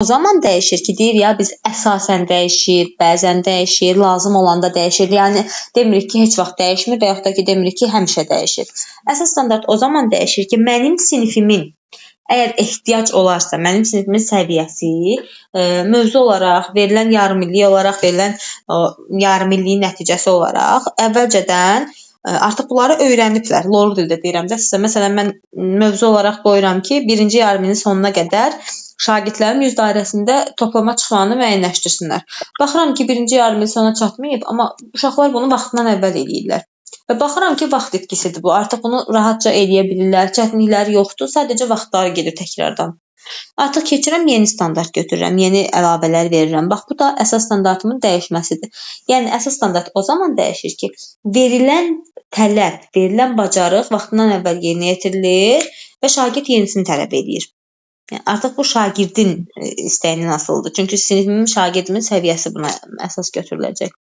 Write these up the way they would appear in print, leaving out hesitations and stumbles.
o zaman dəyişir ki, deyir ya biz əsasən dəyişir, bəzən dəyişir, lazım olanda dəyişir. Yəni demirik ki, heç vaxt dəyişmir və yaxud da ki, demirik ki, həmişə dəyişir. Əsas standart o zaman dəyişir ki, mənim sinifimin əgər ehtiyac olarsa, mənim sinifimin səviyyəsi mövzu olaraq, verilən yarımillik olaraq, verilən yarımilliyin nəticəsi olaraq əvvəlcədən artıq bunları öyrəniblər. Lor dildə deyirəm də sizə. Məsələn, mən mövzu olaraq qoyuram ki, birinci yarımilin sonuna qədər şagirdlərim 100 dairəsində toplama çıxmanı müəyyənləşdirsinlər. Baxıram ki, birinci yarımil sona çatmayıb, amma uşaqlar bunu vaxtından əvvəl eləyirlər. Və baxıram ki, vaxt itkisidir bu. Artıq bunu rahatca eləyə bilirlər, çətinlikləri yoxdur, sadəcə vaxtları gedir təkrardan. Artıq keçirəm, yeni standart götürürəm, yeni əlavələr verirəm. Bax, bu da əsas standartımın dəyişməsidir. Yəni, əsas standart o zaman dəyişir ki, verilən tələb, verilən bacarıq vaxtından əvvəl yerinə yetirilir və şagird yenisini tələb edir. Yəni, artıq bu şagirdin istəyindən asılıdır. Çünki sinifimin, şagirdimin səviyyəsi buna əsas götürüləcək.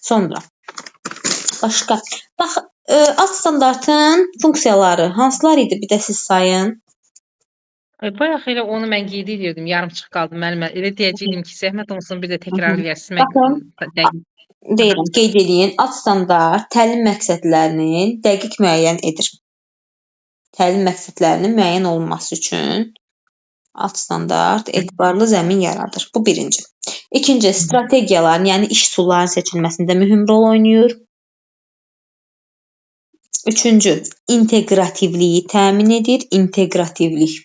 Sonra, başqa. Bax, alt standartın funksiyaları hansılar idi? Bir də siz sayın. Bayaq elə onu mən qeyd edirdim, yarımçıq qaldım müəllimə. Elə deyəcəydim ki, zəhmət olsun bir də təkrar eləyəsiniz. Baxın, deyirəm, qeyd eləyin. Alt standart təlim məqsədlərinin dəqiq müəyyən edir. Təlim məqsədlərinin müəyyən olunması üçün alt standart etibarlı zəmin yaradır. Bu birinci. İkinci, strategiyaların, yəni iş üsullarının seçilməsində mühüm rol oynayır. Üçüncü, inteqrativliyi təmin edir. İnteqrativlik.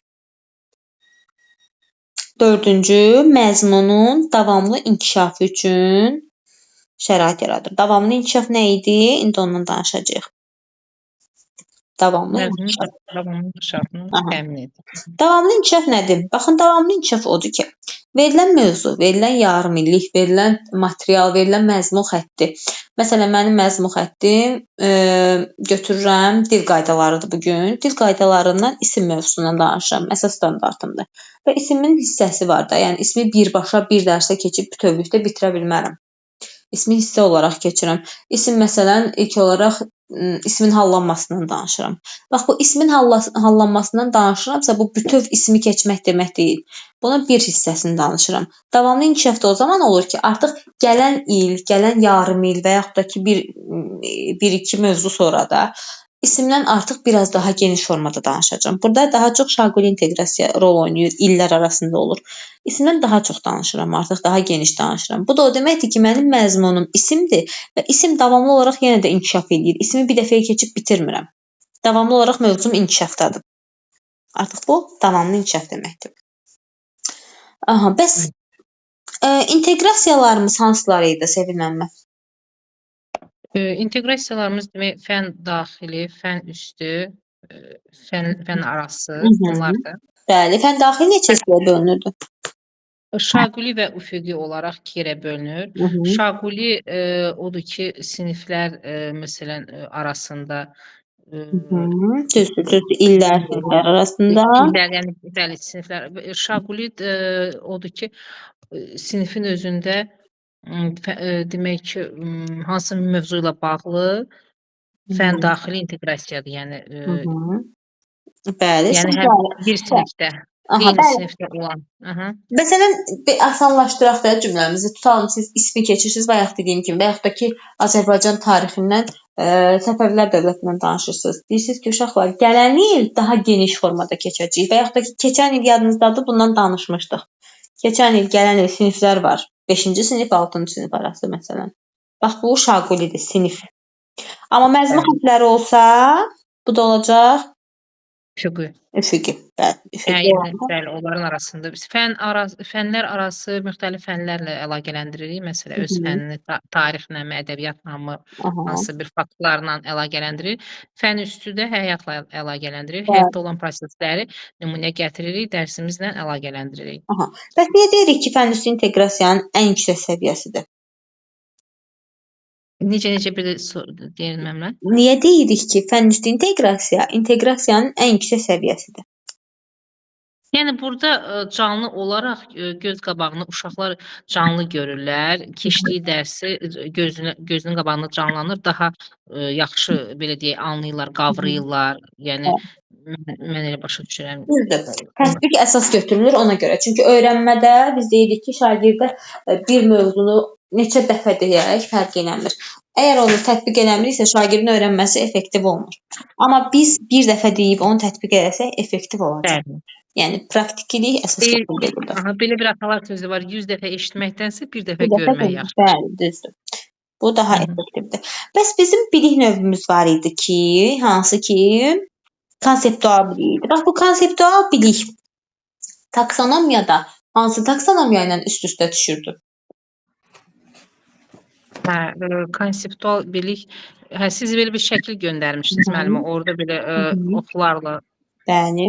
Dördüncü, məzmunun davamlı inkişafı üçün şərait yaradır. Davamlı inkişaf nə idi? İndi ondan danışacağıq. Davamlı inkişafını təmin edir. Davamlı inkişaf nədir? Baxın, davamlı inkişaf odur ki, verilən mövzu, verilən yarımillik, verilən material, verilən məzmun xətti. Məsələn, mənim məzmun xəttim götürürəm, dil qaydalarıdır bugün. Dil qaydalarından isim mövzusundan danışıram, əsas standartımdır. Və isimin hissəsi var da, yəni ismi birbaşa bir dərsə keçib bütövlükdə bitirə bilmərəm. İsmi hissə olaraq keçirəm. İsim məsələn ilk olaraq ismin hallanmasından danışıram. Bax, bu ismin hallanmasından danışıramsa, bu bütöv ismi keçmək demək deyil. Buna bir hissəsini danışıram. Davamlı inkişafda o zaman olur ki, artıq gələn il, gələn yarım il və yaxud da ki, bir-iki mövzu sonra da isimdən artıq biraz daha geniş formada danışacağam. Burada daha çox şaquli inteqrasiya rol oynayır, illər arasında olur. İsimdən daha çox danışıram, artıq daha geniş danışıram. Bu da o deməkdir ki, mənim məzmunum isimdir və isim davamlı olaraq yenə də inkişaf edir. İsmi bir dəfəyə keçib bitirmirəm. Davamlı olaraq mövzum inkişafdadır. Artıq bu davamlı inkişaf deməkdir. Aha, bəs inteqrasiyalarımız hansıları idi, Sevil müəllimə? İnteqrasiyalarımız demək fən daxili, fən üstü, fən arası bunlardır. Bəli, fən daxili neçə hissəyə bölünürdü? Şaquli və üfüqi olaraq iki yerə bölünür. Şaquli odur ki, siniflər məsələn arasında Düzdür, illər siniflər arasında. İllər, yəni bəli, siniflər. Şaquli odur ki, sinifin özündə demək ki, hansı mövzu ilə bağlı fən daxili inteqrasiyadır, yəni bəli, yəni həm bir sinifdə, eyni sinifdə olan. Məsələn, asanlaşdıraq da cümləmizi, tutalım siz ismi keçirsiniz, bayaq dediyim kimi, və yaxud da ki, Azərbaycan tarixindən, Səfəvilər dövlətindən danışırsınız. Deyirsiniz ki, uşaqlar, gələn il daha geniş formada keçəcəyik və yaxud da ki, keçən il yadınızdadır, bundan danışmışdıq. Keçən il, gələn il siniflər var. 5-ci sinif, 6-cı sinif arası məsələn. Bax, bu şaqulidir, sinif. Amma məzmun xətləri olsa, bu da olacaq üfüqi. Bəli, onların arasında fənlər arası müxtəlif fənlərlə əlaqələndiririk. Məsələn, öz fənini tarixlə, ədəbiyyatla, hansı bir faktlarla əlaqələndirir. Fən üstü də həyatla əlaqələndirir. Həyatda olan prosesləri nümunə gətiririk, dərsimizlə əlaqələndiririk. Bəs niyə deyirik ki, fən üstü inteqrasiyanın ən yüksək səviyyəsidir? Necə bir də deyirəm mən? Niyə deyirik ki, fən üstü inteqrasiyanın ən yüksək səviyyəsidir? Yəni burada canlı olaraq göz qabağını uşaqlar canlı görürlər. Keçdiyi dərsi gözünün qabağında canlanır. Daha yaxşı belə deyək anlayırlar, Hı hı. qavrayırlar. Yəni Bəli. mən elə başa düşürəm. Düzdür. Tətbiq əsas götürülür ona görə. Çünki öyrənmədə biz deyirik ki, şagirdə bir mövzunu neçə dəfə deyək fərq eləmir. Əgər onu tətbiq eləmiriksə, şagirdin öyrənməsi effektiv olmur. Amma biz bir dəfə deyib onu tətbiq eləsək effektiv olacaq. Bəli. Yəni praktiklik əsas götürülür burada. Aha, belə bir atalar sözü var. 100 dəfə eşitməkdənsə bir dəfə Bir dəfə görmək görmək. yaxşı. Bəli, düzdür. Bu daha Hı -hı. effektivdir. Bəs bizim bilik növümüz var idi ki, hansı ki konseptual bilik idi. Bax bu konseptual bilik taksonomiyada hansı taksonomiya ilə üst-üstə düşürdü? Hə, konseptual bilik. Hə, siz belə bir şəkil göndərmişdiniz müəllimə. Orada belə oxlarla. Bəli.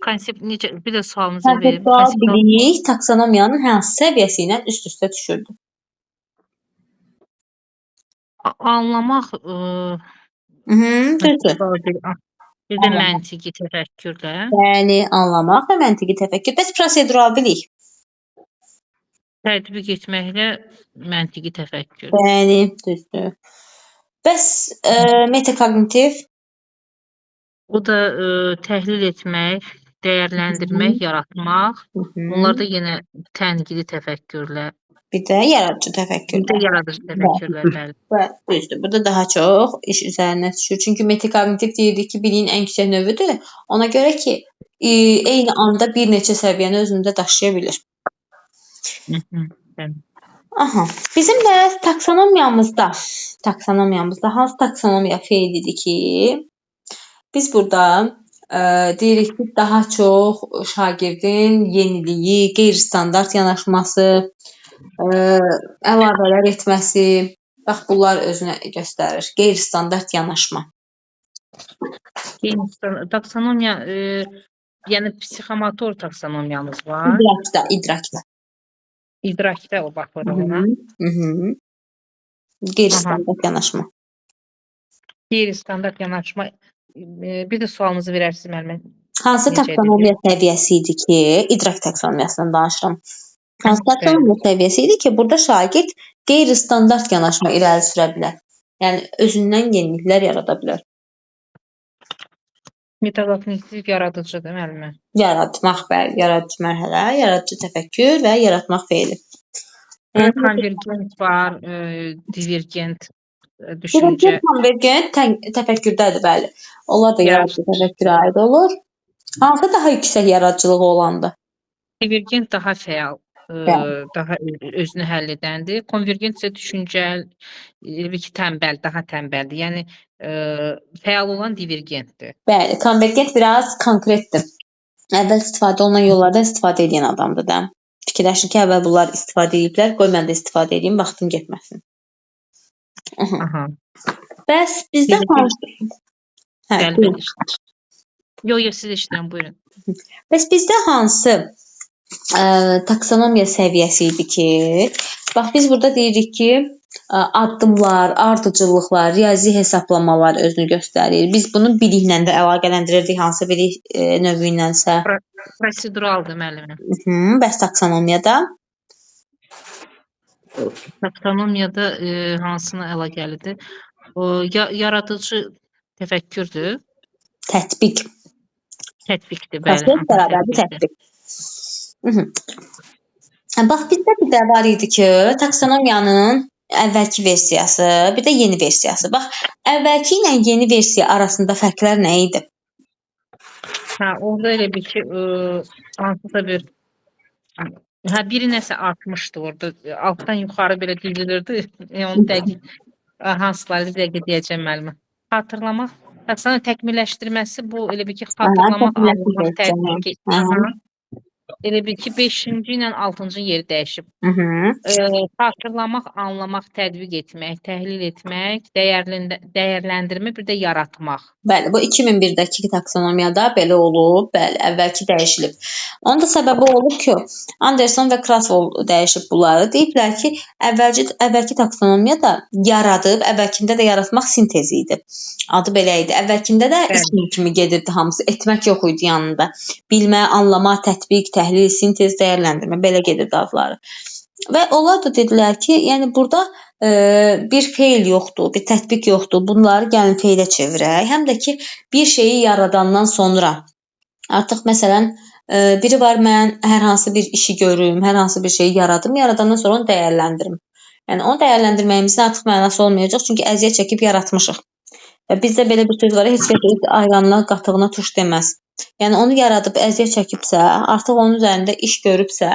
Konsept necə? Bir də sualınızı verin. Konseptual bilik taksonomiyanın hansı səviyyəsi ilə üst-üstə düşürdü? Anlamaq, düzdür. bir də məntiqi təfəkkürlə. Bəli, anlamaq və məntiqi təfəkkür. Bəs prosedural bilik? Tətbiq etməklə məntiqi təfəkkür. Bəli, düzdür. Bəs metakognitiv? O da təhlil etmək, dəyərləndirmək, yaratmaq. Bunlar da yenə tənqidi təfəkkürlə. Bir də yaradıcı təfəkkürlər. Bir də yaradıcı təfəkkürlər, bəli. Düzdür. Burada daha çox iş üzərinə düşür. Çünki metakognitiv deyirdik ki, biliyin ən yüksək növüdür. Ona görə ki, eyni anda bir neçə səviyyəni özündə daşıya bilir. Aha. Bizim də taksonomiyamızda hansı taksonomiya feilidir ki, biz burada deyirik ki, daha çox şagirdin yeniliyi, qeyri-standart yanaşması, əlavələr etməsi, bax bunlar özünə göstərir. Qeyri-standart yanaşma. Taksonomiya, yəni psixomotor taksonomiyamız var. İdrakda. İdrakda o baxır ona. Qeyri-standart yanaşma. Qeyri-standart yanaşma. Bir də sualınızı verərsiniz müəllimə. Hansı taksonomiya səviyyəsi idi ki, idrak taksonomiyasından danışıram. Hansı taksonomiya səviyyəsi idi ki, burada şagird qeyri-standart yanaşma irəli sürə bilər. Yəni özündən yeniliklər yarada bilər. Metakognitiv yaradıcıdır müəllimə. Yaratmaq, bəli, yaradıcı mərhələ, yaradıcı təfəkkür və yaratmaq feili. Konvergent var, divergent düşüncə. Konvergent təfəkkürdədir, bəli. Onlar da yaradıcı təfəkkürə aid olur. Hansı daha yüksək yaradıcılığı olandır? Divergent daha fəal, daha özünü həll edəndir. Konvergent isə düşüncəli, tənbəl, daha tənbəldir. Yəni fəal olan divergentdir. Bəli, konvergent biraz konkretdir. Əvvəl istifadə olunan yollardan istifadə edən adamdır da. Fikirləşir ki, əvvəl bunlar istifadə ediblər, qoy mən də istifadə edeyim, vaxtım getməsin. Bəs bizdə hansı? Yox, siz işləyin, buyurun. Bəs bizdə hansı taksonomiya səviyyəsi idi ki, bax biz burada deyirik ki, addımlar, ardıcıllıqlar, riyazi hesablamalar özünü göstərir. Biz bunu biliklə də əlaqələndirirdik, hansı bilik növü ilənsə. Proseduraldır müəllimə. Bəs taksonomiyada? Taksonomiyada hansına əlaqəlidir? Yaradıcı təfəkkürdür. Tətbiq. Tətbiqdir, bəli. Proses bərabərdir tətbiq. Bax bizdə bir də var idi ki, taksonomiyanın əvvəlki versiyası, bir də yeni versiyası. Bax, əvvəlki ilə yeni versiya arasında fərqlər nə idi? Hə, orada elə bir ki, hansısa bir biri nəsə artmışdı orada. Altdan yuxarı belə dizilirdi. Onu dəqiq hansıları dəqiq deyəcəm müəllimə. Xatırlamaq, taksonomiya təkmilləşdirməsi bu elə bir ki, xatırlamaq, anlamaq, tətbiq. Elə bil ki, 5-ci ilə 6-cı yeri dəyişib. Mhm. Xatırlamaq, anlamaq, tətbiq etmək, təhlil etmək, dəyərləndirmə, bir də yaratmaq. Bəli, bu 2001-dəki taksonomiyada belə olub. Bəli, əvvəlki dəyişilib. Onun da səbəbi olub ki, Anderson və Krathwohl dəyişib bunları. Deyiblər ki, əvvəlki taksonomiyada yaradıb, əvvəlkində də yaratmaq sintezi idi. Adı belə idi. Əvvəlkində də Bəli. isim kimi gedirdi hamısı. Etmək yox idi yanında. Bilmə, anlama, tətbiq, təhlil, sintez, dəyərləndirmə belə gedirdi adları. Və onlar da dedilər ki, yəni burada bir feil yoxdur, bir tətbiq yoxdur. Bunları gəlin feilə çevirək. Həm də ki, bir şeyi yaradandan sonra artıq məsələn biri var, mən hər hansı bir işi görüm, hər hansı bir şeyi yaradım, yaradandan sonra onu dəyərləndirim. Yəni onu dəyərləndirməyimizin artıq mənası olmayacaq, çünki əziyyət çəkib yaratmışıq. Və bizdə belə bir söz var, heç kəs ayranına, qatığına tuş deməz. Yəni onu yaradıb əziyyət çəkibsə, artıq onun üzərində iş görübsə,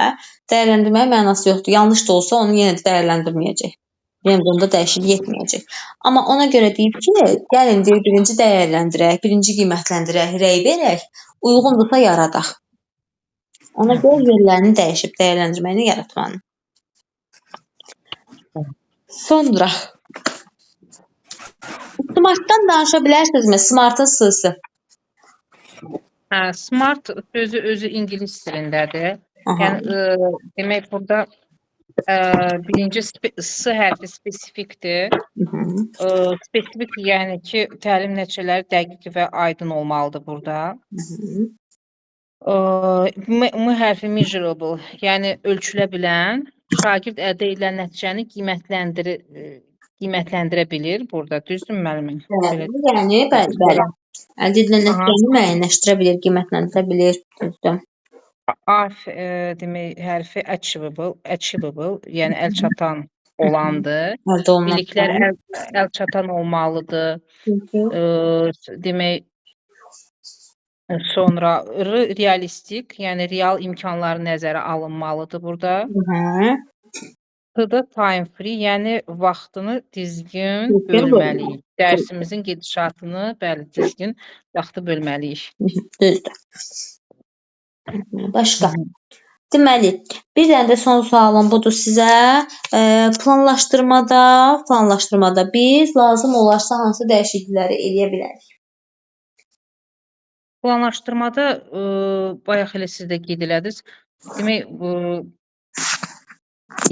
dəyərləndirməyə mənası yoxdur. Yanlış da olsa onu yenə də dəyərləndirməyəcək. Yəni bunda dəyişiklik etməyəcək. Amma ona görə deyib ki, gəlin deyir, birinci dəyərləndirək, birinci qiymətləndirək, rəy verək, uyğundursa yaradaq. Ona görə yerlərini dəyişib dəyərləndirməyini yaratmanın. Sonra Smartdan danışa bilərsinizmi? Smartın s-sı. Smart sözü özü ingilis dilindədir. Aha. Yəni demək burada birinci s hərfi spesifikdir. Spesifik yəni ki, təlim nəticələri dəqiq və aydın olmalıdır burada. M hərfi measurable, yəni ölçülə bilən, şagird əldə edilən nəticəni qiymətləndirə bilir burada. Düzdürmü müəllimim? Bəli, yəni bəli. Əldə edilən nəticəni müəyyənləşdirə bilir, qiymətləndirə bilir. Düzdür. Demək hərfi achievable, yəni əl çatan olandır. Əldə olunmaq. Biliklər əl çatan olmalıdır. Demək sonra realistik, yəni real imkanları nəzərə alınmalıdır burada. T-də time free, yəni vaxtını düzgün bölməliyik. Dərsimizin gedişatını bəli düzgün vaxtı bölməliyik. Düzdür. Başqa. Deməli, bir dənə də son sualım budur sizə. Planlaşdırmada biz lazım olarsa hansı dəyişiklikləri eləyə bilərik? Planlaşdırmada bayaq elə siz də qeyd elədiniz. Demək,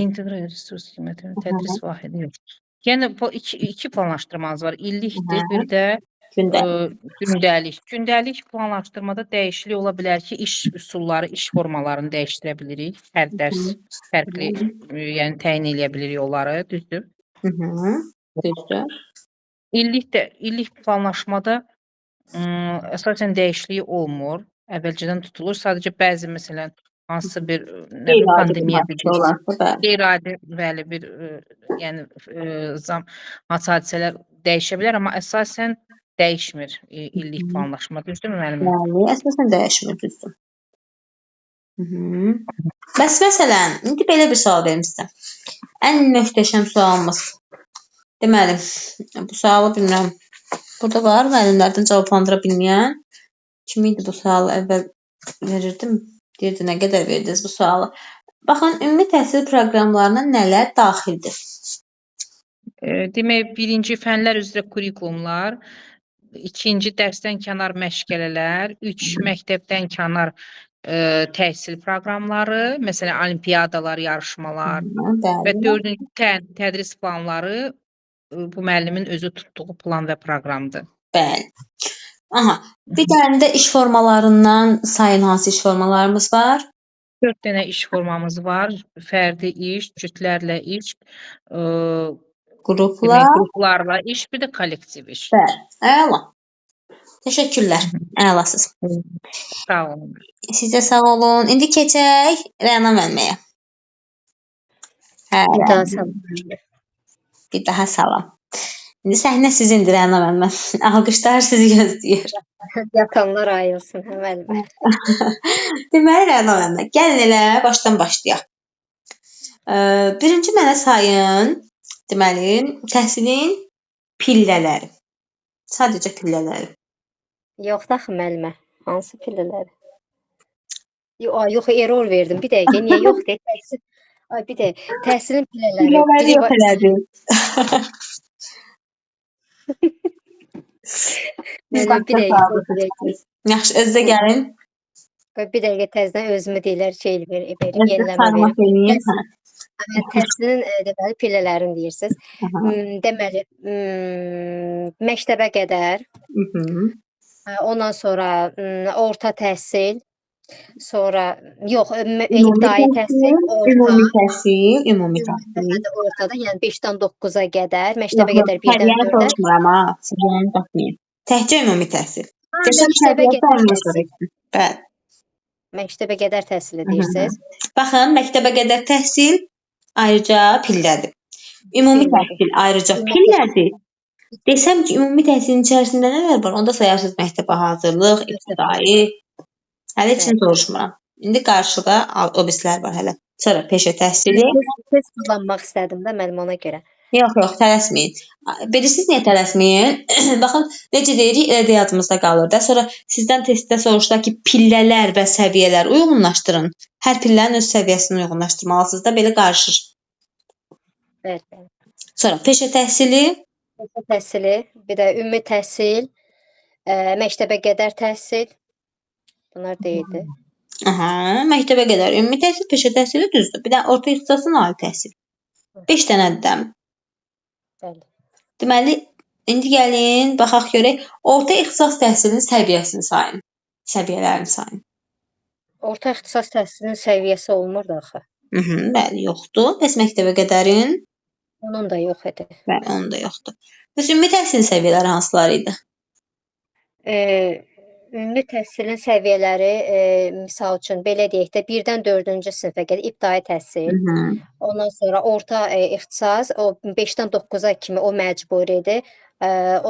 inteqral resurs qiyməti tədris vahidi yox. Yəni iki planlaşdırmanız var. İllikdir, bir də gündəlik. Gündəlik planlaşdırmada dəyişiklik ola bilər ki, iş üsulları, iş formalarını dəyişdirə bilirik. Hər dərs fərqli, yəni təyin eləyə bilirik onları, düzdür? Düzdür. İllik planlaşmada əsasən dəyişikliyi olmur. Əvvəlcədən tutulur. Sadəcə bəzi məsələn hansısa bir pandemiya qeyri-adi bəli bir yəni hansı hadisələr dəyişə bilər, amma əsasən dəyişmir illik planlaşma. Düzdürmü müəllimim? Bəli, əsasən dəyişmir, düzdür. Bəs məsələn, indi belə bir sual verim sizə. Ən möhtəşəm sualımız. Deməli, bu sualı bilmirəm. Burada var müəllimlərdən cavablandıra bilməyən. Kim idi bu sualı əvvəl verirdim? Deyirdi, nə qədər verdiniz bu sualı? Baxın, ümumi təhsil proqramlarına nələr daxildir? Demək, birinci fənlər üzrə kurikulumlar, ikinci dərsdən kənar məşğələlər, 3 məktəbdən kənar təhsil proqramları, məsələn, olimpiyadalar, yarışmalar və 4-cü tədris planları bu müəllimin özü tutduğu plan və proqramdır. Bəli. Aha, bir dənə də iş formalarından sayın hansı iş formalarımız var? 4 dənə iş formamız var. Fərdi iş, cütlərlə iş, qruplarla iş, bir də kollektiv iş. Bəli, əla. Təşəkkürlər, əlasız. Sağ olun. Siz də sağ olun. İndi keçək Rəna müəlliməyə. Bir daha salam. İndi səhnə sizindir Rəna müəllimə. Alqışlar sizi gözləyir. Yatanlar ayılsın, müəllimə. Deməli Rəna müəllimə, gəlin elə başdan başlayaq. Birinci mənə sayın, deməli, təhsilin pillələri. Sadəcə pillələri. Yox da axı müəllimə, hansı pillələri? Yox, error verdim. Bir dəqiqə, niyə yox deyə təhsil. Ay bir də təhsilin pillələri Pillələri biri yox var. elədin. Biz Bir başqa dəqiqə, sualda seçəcəyik. Yaxşı, özdə gəlin. bir dəqiqə təzədən özümü deyirlər şey verim, Özdə yenilənmə sarmaq verim. eləyim. Hə. Təhsilin deməli pillələrini deyirsiniz. Aha. Deməli, məktəbə qədər, Mhm. ondan sonra orta təhsil, sonra yox, Ümumi ibtidai təhsil, orta, ümumi təhsil, ümumi təhsil. ortada, yəni 5-dən 9-a qədər, Yox, məktəbə yox, qədər 1-dən səviyyəni 4-ə. soruşmuram ha. Səviyyəni baxmayın. Təkcə ümumi təhsil. Desəm Məktəbə səviyyəsi qədər ondan təhsil. sonra etsin. Bəli. Məktəbə qədər təhsili deyirsiniz. Baxın, məktəbə qədər təhsil ayrıca pillədir. Ümumi Pillədir. təhsil ayrıca Ümumi pillədir. Desəm ki, ümumi təhsilin içərisində nələr var? Onda sayarsınız məktəbə hazırlıq, ibtidai. Hələ heç nə soruşmuram. İndi qarşıda o birislər var hələ. Sonra peşə təhsili. Tez kullanmaq istədim də mənim ona görə. Yox, tələsməyin. Bilirsiniz niyə tələsməyin? Baxın, necə deyirik, elə də yadımızda qalır da. Sonra sizdən testdə soruşdular ki, pillələr və səviyyələr uyğunlaşdırın. Hər pillənin öz səviyyəsini uyğunlaşdırmalısınız da, belə qarışır. Bəli. Sonra peşə təhsili, Peşə təhsili, bir də ümumi təhsil, məktəbə qədər təhsil. Bunlar deyildi. aha, məktəbə qədər ümumi təhsil, peşə təhsili düzdür. Bir də orta ixtisasın ali təhsil. 5 dənədir. Bəli. Deməli, indi gəlin, baxaq görək, orta ixtisas təhsilinin səviyyəsini sayın. Səviyyələrini sayın. Orta ixtisas təhsilinin səviyyəsi olmur da axı. Bəli, yoxdur. Bəs məktəbə qədərin? Onun da yox idi. Bəli, onun da yoxdur. Bəs ümumi təhsilin səviyyələri hansılar idi? Ümumi təhsilin səviyyələri, misal üçün belə deyək də 1-dən 4-cü sinifə qədər ibtidai təhsil. Ondan sonra orta ixtisas, o 5-dən 9-a kimi o məcburidir.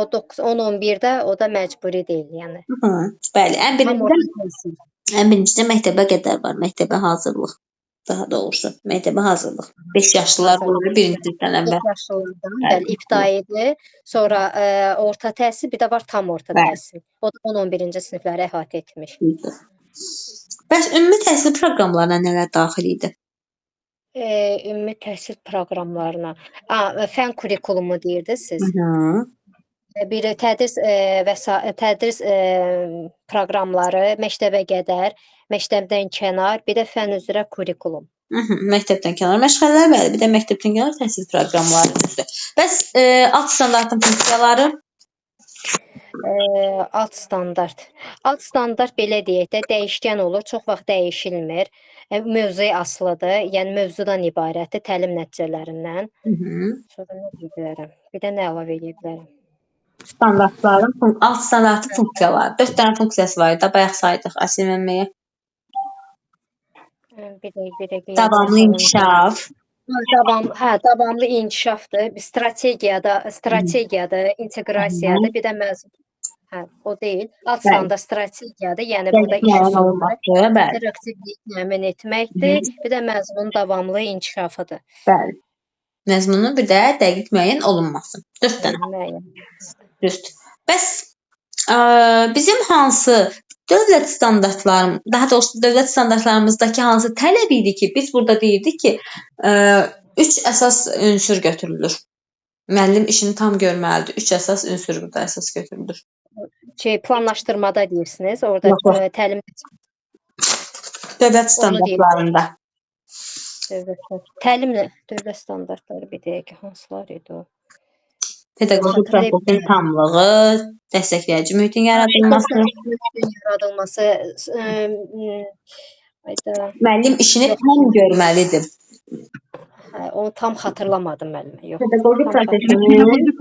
O 10-11-də o da məcburi deyil, yəni. Bəli, ən Tam birincisi orta təhsil. ən birincisi məktəbə qədər var, məktəbə hazırlıq. Daha doğrusu, məktəbə hazırlıq. 5 yaşlılar bunları birinci sinifdən əvvəl. 5 yaşlılardan, bəli, ibtidaidir. Sonra orta təhsil, bir də var tam orta təhsil. O da 10-11-ci sinifləri əhatə etmiş. Bəs ümumi təhsil proqramlarına nələr daxil idi? Ümumi təhsil proqramlarına, fən kurikulumu deyirdiniz siz. Bir tədris tədris proqramları, məktəbə qədər, məktəbdən kənar, bir də fən üzrə kurikulum. Məktəbdən kənar məşğələlər, bəli, bir də məktəbdən kənar təhsil proqramları düzdür. Bəs alt standartın funksiyaları? Alt standart. Alt standart belə deyək də dəyişkən olur, çox vaxt dəyişilmir. Mövzuya asılıdır, yəni mövzudan ibarətdir, təlim nəticələrindən. Sonra nə deyə bilərəm? Bir də nə əlavə edə bilərəm? Standartların alt standartı funksiyaları. 4 dənə funksiyası var idi, bayaq saydıq Asil müəlliməyə. Bir dəqiqə. Davamlı inkişaf. Davamlı inkişafdır. Strategiyadır, inteqrasiyadır, bir də məzmun. O deyil. Alt standart strategiyadır. Yəni burada iş üsulu, interaktivlik təmin etməkdir. Bir də məzmunun davamlı inkişafıdır. Bəli. Məzmunun bir də dəqiq müəyyən olunması. 4 dənə. Düzdür. Bəs bizim hansı dövlət standartları, daha doğrusu dövlət standartlarımızdakı hansı tələb idi ki, biz burada deyirdik ki, 3 əsas ünsür götürülür. Müəllim işini tam görməlidir. 3 əsas ünsür burada əsas götürülür. Planlaşdırmada deyirsiniz, orada təlim dövlət standartlarında. Təlimlə dövlət standartları bir dəqiqə hansılar idi o? Pedaqoji prosesin tamlığı, dəstəkləyici mühitin yaradılması. Müəllim işini tam görməlidir. Onu tam xatırlamadım müəllimə. Pedaqoji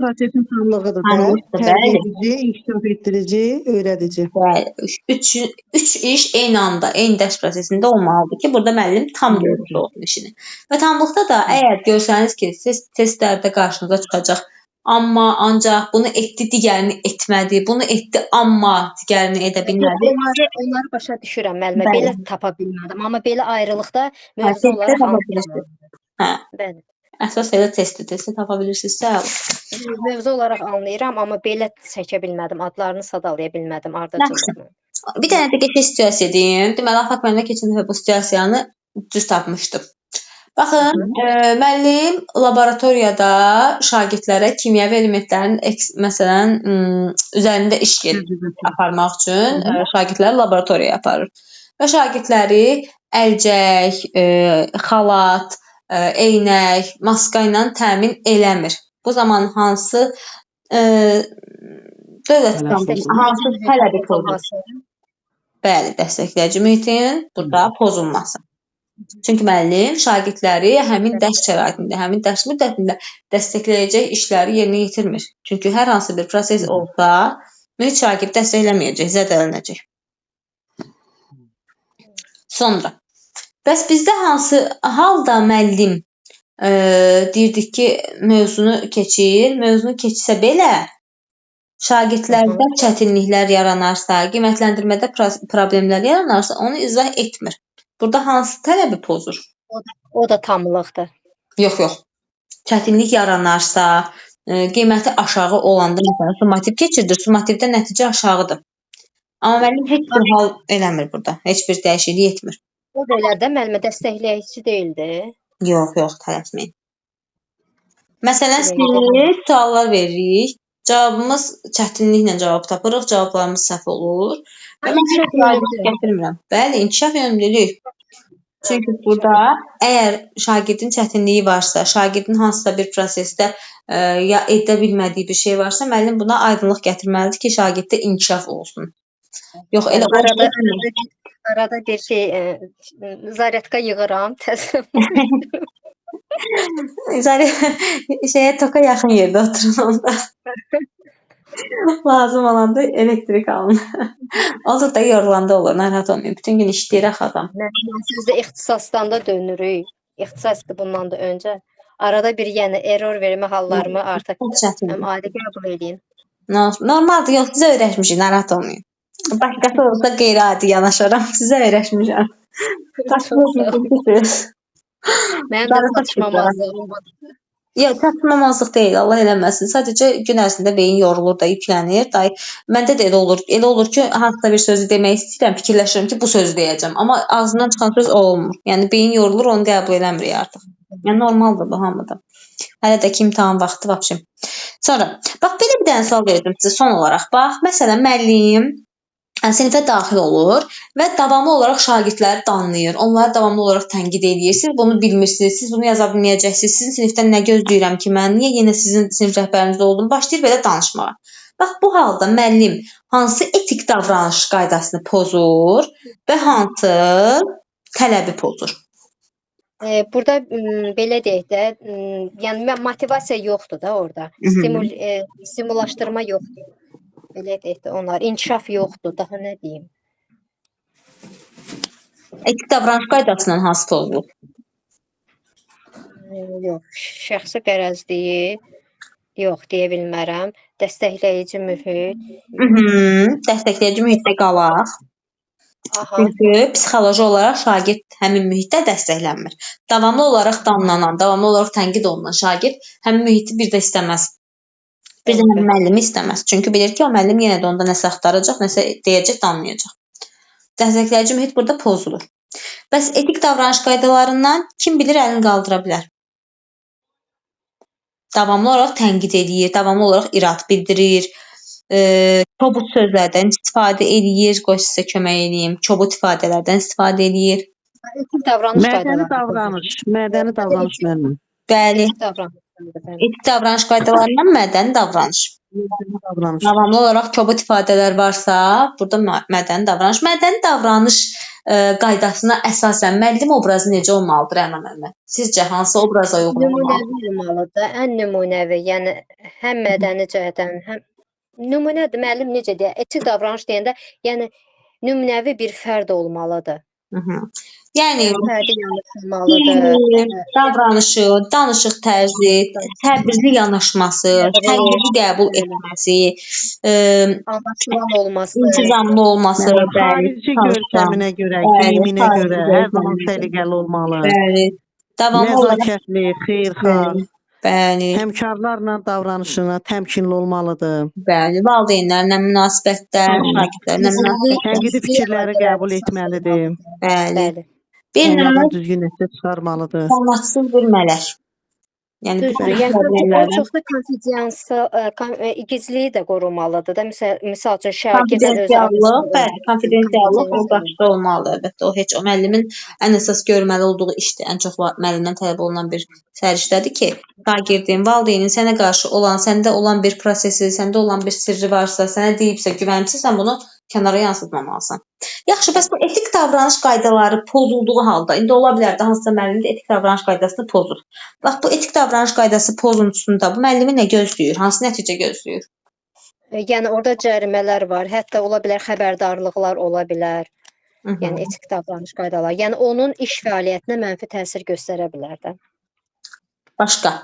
prosesin tamlığıdır da. Tərbiyə edici, inkişaf etdirici, öyrədici. Bəli. 3 iş eyni anda, eyni dərs prosesində olmalıdır ki, burada müəllim tam görmüş olsun işini. Və tamlıqda da əgər görsəniz ki, siz testlərdə qarşınıza çıxacaq, amma ancaq bunu etdi, digərini etmədi, bunu etdi, amma digərini edə bilmədi. Onları başa düşürəm müəllimə, belə tapa bilmədim, amma belə ayrılıqda mövzu olaraq anlayıram. Bəli. Əsas elə testi tapa bilirsinizsə, mövzu olaraq anlayıram, amma belə çəkə bilmədim, adlarını sadalaya bilmədim ardıcıllığını. Bir dənə də keçən situasiya deyim. Deməli, Afaq müəllimə keçən dəfə bu situasiyanı düz tapmışdım. Baxın, müəllim laboratoriyada şagirdlərə kimyəvi elementlərin məsələn üzərində iş aparmaq üçün şagirdləri laboratoriyaya aparır. Və şagirdləri əlcək, xalat, eynək, maska ilə təmin eləmir. Bu zaman hansı dövlət hansı tələbi pozulur? Bəli, dəstəkləyici mühitin burada pozulması. Çünki müəllim şagirdləri həmin dərs şəraitində, həmin dərs müddətində dəstəkləyəcək işləri yerinə yetirmir. Çünki hər hansı bir proses olsa, mühit şagird dəstəkləməyəcək, zədələnəcək. Sonra, bəs bizdə hansı halda müəllim deyirdik ki, mövzunu keçsə belə, şagirdlərdə çətinliklər yaranarsa, qiymətləndirmədə problemlər yaranarsa, onu izah etmir. Burada hansı tələbi pozur? O da tamlıqdır. Yox. Çətinlik yaranarsa, qiyməti aşağı olanda, məsələn, summativ keçirilir, summativdə nəticə aşağıdır. Amma müəllim heç bir hal eləmir burada, heç bir dəyişiklik etmir. O belə də müəllimə dəstəkləyici deyildi. Yox, tələsməyin. Məsələn, siz suallar veririk, cavabımız çətinliklə cavab tapırıq, cavablarımız səhv olur. Gətirmirəm. Bəli, inkişaf yönümlülük. Çünki burada əgər şagirdin çətinliyi varsa, şagirdin hansısa bir prosesdə ya edə bilmədiyi bir şey varsa, müəllim buna aydınlıq gətirməlidir ki, şagirddə inkişaf olsun. Yox, elə arada bir şey zaryadka yığıram, təslim. Toka yaxın yerdə oturun onda. Lazım olanda elektrik alın. Olur da yorulanda olur, narahat olmayın. Bütün gün işləyir axı adam. Siz də ixtisasdan da dönürük. İxtisasdır bundan da öncə. Arada bir yəni error vermə hallarımı artıq adi qəbul edin. Normaldır, yox, sizə öyrəşmişik, narahat olmayın. Başqası olsa qeyri-adi yanaşaram, sizə öyrəşmişəm. Mənim də çatışmamazlığım var. Yox, çatışmamazlıq deyil, Allah eləməsin. Sadəcə gün ərzində beyin yorulur da, yüklənir. Məndə də elə olur ki, hansısa bir sözü demək istəyirəm, fikirləşirəm ki, bu sözü deyəcəm. Amma ağzından çıxan söz o olmur. Yəni beyin yorulur, onu qəbul eləmirik artıq. Yəni normaldır bu hamıda. Hələ də ki imtahan vaxtı vəbşim. Sonra, bax belə bir dənə sual verdim sizə son olaraq. Bax, məsələn, müəllim sinifə daxil olur və davamlı olaraq şagirdləri danlayır. Onları davamlı olaraq tənqid edir. Siz bunu bilmirsiniz, siz bunu yaza bilməyəcəksiniz. Sizin sinifdən nə gözləyirəm ki, mən niyə yenə sizin sinif rəhbərinizdə oldum? Başlayır belə danışmağa. Bax, bu halda müəllim hansı etik davranış qaydasını pozur və hansı tələbi pozur? Burada belə deyək də, yəni motivasiya yoxdur da orada. Stimullaşdırma yoxdur. Belə deyək də onlar, inkişaf yoxdur, daha nə deyim? Etik davranış qaydasından hansı pozulur? Yox, şəxsi qərəzliyi yox, deyə bilmərəm. Dəstəkləyici mühit. Dəstəkləyici mühitdə qalaq. Çünki psixoloji olaraq şagird həmin mühitdə dəstəklənmir. Davamlı olaraq danlanan, davamlı olaraq tənqid olunan şagird həmin mühiti bir də istəməz. Bir də müəllimi istəməz. Çünki bilir ki, o müəllim yenə də onda nəsə axtaracaq, nəsə deyəcək, danlayacaq. Dəstəkləyici mühit burada pozulur. Bəs etik davranış qaydalarından kim bilir əlini qaldıra bilər? Davamlı olaraq tənqid edir, davamlı olaraq irad bildirir, kobud sözlərdən istifadə edir, qoy sizə kömək edeyim, kobud ifadələrdən istifadə edir. Etik davranış Mədəni davranış mənim. Bəli. Etik davranış qaydalarından mədəni davranış. Davamlı olaraq kobud ifadələr varsa, burada mədəni davranış. Mədəni davranış qaydasına əsasən müəllim obrazı necə olmalıdır Rəna müəllimə? Sizcə hansı obraza uyğun olmalıdır? Nümunəvi olmalıdır, ən nümunəvi, yəni həm mədəni cəhətdən, həm nümunədir, müəllim necə deyək, etik davranış deyəndə, yəni nümunəvi bir fərd olmalıdır. Yəni fərdi yanaşmalıdır. Davranışı, danışıq tərzi, təbrizli yanaşması, tənqidi qəbul etməsi, anlaşılan olması, intizamlı olması, xarici görkəminə görə, geyiminə görə hər zaman səliqəli olmalı. Bəli. Davamlı olaraq nəzakətli, xeyirxah. Bəli, Həmkarlarla davranışına təmkinli olmalıdır. bəli. Valideynlərlə münasibətlər, şagirdlərlə münasibətlər. Tənqidi fikirləri qəbul etməlidir. Bəli. Bəli. Bir növ Onlardan düzgün nəticə çıxarmalıdır. formatsız bilmələr. Yəni bu Düzdür. Yəni o çox da konfidensial, gizliliyi də qorumalıdır da. Misal üçün şagirdin özü konfidensiallıq, bəli, konfidensiallıq o başda olmalıdır. Əlbəttə, o heç o müəllimin ən əsas görməli olduğu işdir. Ən çox müəllimdən tələb olunan bir səriştədir ki, şagirdin, valideynin sənə qarşı olan, səndə olan bir prosesi, səndə olan bir sirri varsa, sənə deyibsə, güvənibsə, sən bunu kənara yansıtmamalısan. Yaxşı, bəs bu etik davranış qaydaları pozulduğu halda, indi ola bilər də hansısa müəllim də etik davranış qaydasını pozur. Bax, bu etik davranış qaydası pozuntusunda bu müəllimi nə gözləyir? Hansı nəticə gözləyir? Yəni orada cərimələr var, hətta ola bilər xəbərdarlıqlar ola bilər. Yəni etik davranış qaydaları. Yəni onun iş fəaliyyətinə mənfi təsir göstərə bilər də. Başqa.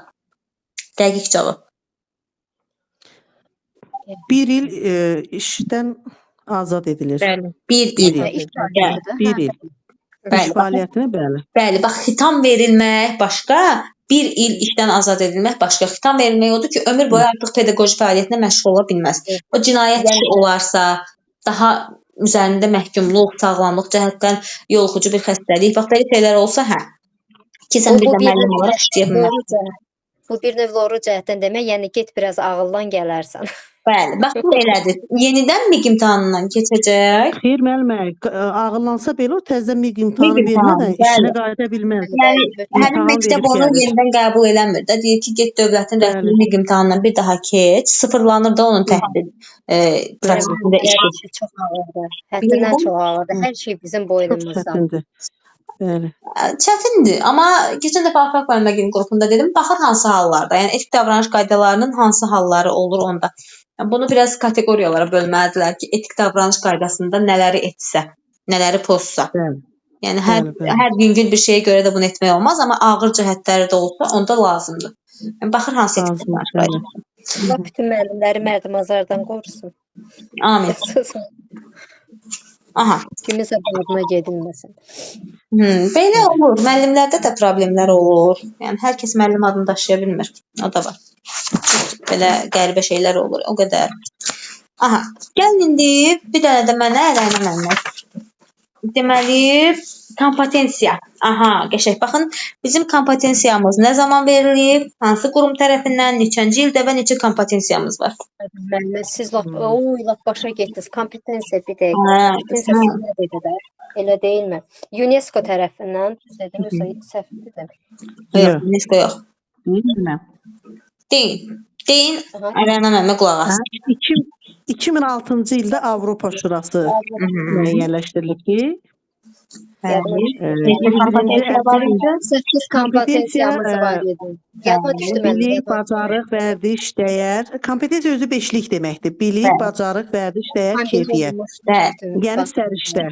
Dəqiq cavab. 1 il işdən azad edilir. Bəli. 1 Bir il. il. İş fəaliyyətidir. 1 il. Bəli, İş fəaliyyətinə bəli. Bəli, bax, xitam verilmək başqa, 1 il işdən azad edilmək başqa. Xitam verilmək odur ki, ömür boyu artıq pedaqoji fəaliyyətinə məşğul ola bilməz. O cinayət işi olarsa, daha üzərində məhkumluq, sağlamlıq cəhətdən yoluxucu bir xəstəlik, bax, belə şeylər olsa, hə. Ki, sən bir də müəllim olaraq işləyə bilməzsən. Bu bir növ loru cəhətdən demək, yəni get biraz ağıldan gələrsən. Bəli, bax, bu elədir. Yenidən MİQ imtahanından keçəcək. Xeyr müəllimə, ağıllansa belə o təzədən MİQ imtahanı vermədən işinə qayıda bilməz. Yəni, həmin İmtahan məktəb verib onu gəlir. yenidən qəbul eləmir də. Deyir ki, get dövlətin rəsmi MİQ imtahanından bir daha keç. Sıfırlanır da onun təhsil prosesində işi. Çox ağırdır. Həddindən çox ağırdır. Hər şey bizim Çox boynumuzda. çətindir. Bəli. Çətindir, amma keçən dəfə Afaq müəllimə qrupunda dedim, baxır hansı hallarda, yəni etik davranış qaydalarının hansı halları olur onda. Yəni, bunu biraz kateqoriyalara bölməlidirlər ki, etik davranış qaydasında nələri etsə, nələri pozsa. Bəli. Yəni Bəli. hər yüngül bir şeyə görə də bunu etmək olmaz, amma ağır cəhətləri də olsa onda lazımdır. Yəni baxır hansı etik davranış qaydası. Allah bütün müəllimləri mərdimazardan qorusun. Amin. Aha. Kiminsə babına gedilməsin. Belə olur. Müəllimlərdə də problemlər olur. Yəni hər kəs müəllim adını daşıya bilmir. O da var. Belə qəribə şeylər olur. O qədər. Aha. Gəlin indi bir dənə də mənə Ələnə müəllimə. Deməli, kompetensiya. Aha, qəşəng. Baxın, bizim kompetensiyamız nə zaman verilib? Hansı qurum tərəfindən, neçənci ildə və neçə kompetensiyamız var? Müəllimə siz lap başa getdiniz. Kompetensiya bir dəqiqə. Kompetensiya nə dedilər? Elə deyilmi? UNESCO tərəfindən düz dedim, yoxsa səhv dedim? Yox, UNESCO yox. Bilmirəm. Deyin, Ələnə müəllimə qulaq as. 2006-cı ildə Avropa Şurası müəyyənləşdirilib ki, Səhv kompetensiyamız var idi. Yadıma düşdü mənim. Bilik, bacarıq, vərdiş, dəyər. Kompetensiya özü 5lik deməkdir. Bilik, bacarıq, vərdiş, dəyər, keyfiyyət. Yəni səriştə.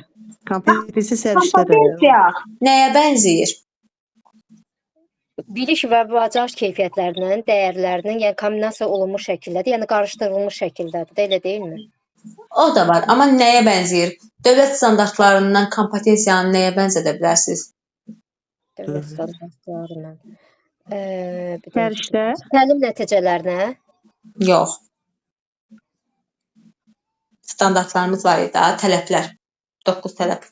Kompetensiya səriştədir. Kompetensiya nəyə bənzəyir? Bilik və bacarıq keyfiyyətlərinin, dəyərlərinin, yəni kombinasiya olunmuş şəkildədir, yəni qarışdırılmış şəkildədir, elə deyilmi? O da var, amma nəyə bənzəyir? Dövlət standartlarından kompetensiyanı nəyə bənzədə bilərsiniz? Dövlət standartlarından. Səriştə. Təlim nəticələrinə? Yox. Standartlarımız var idi, tələblər. 9 tələb.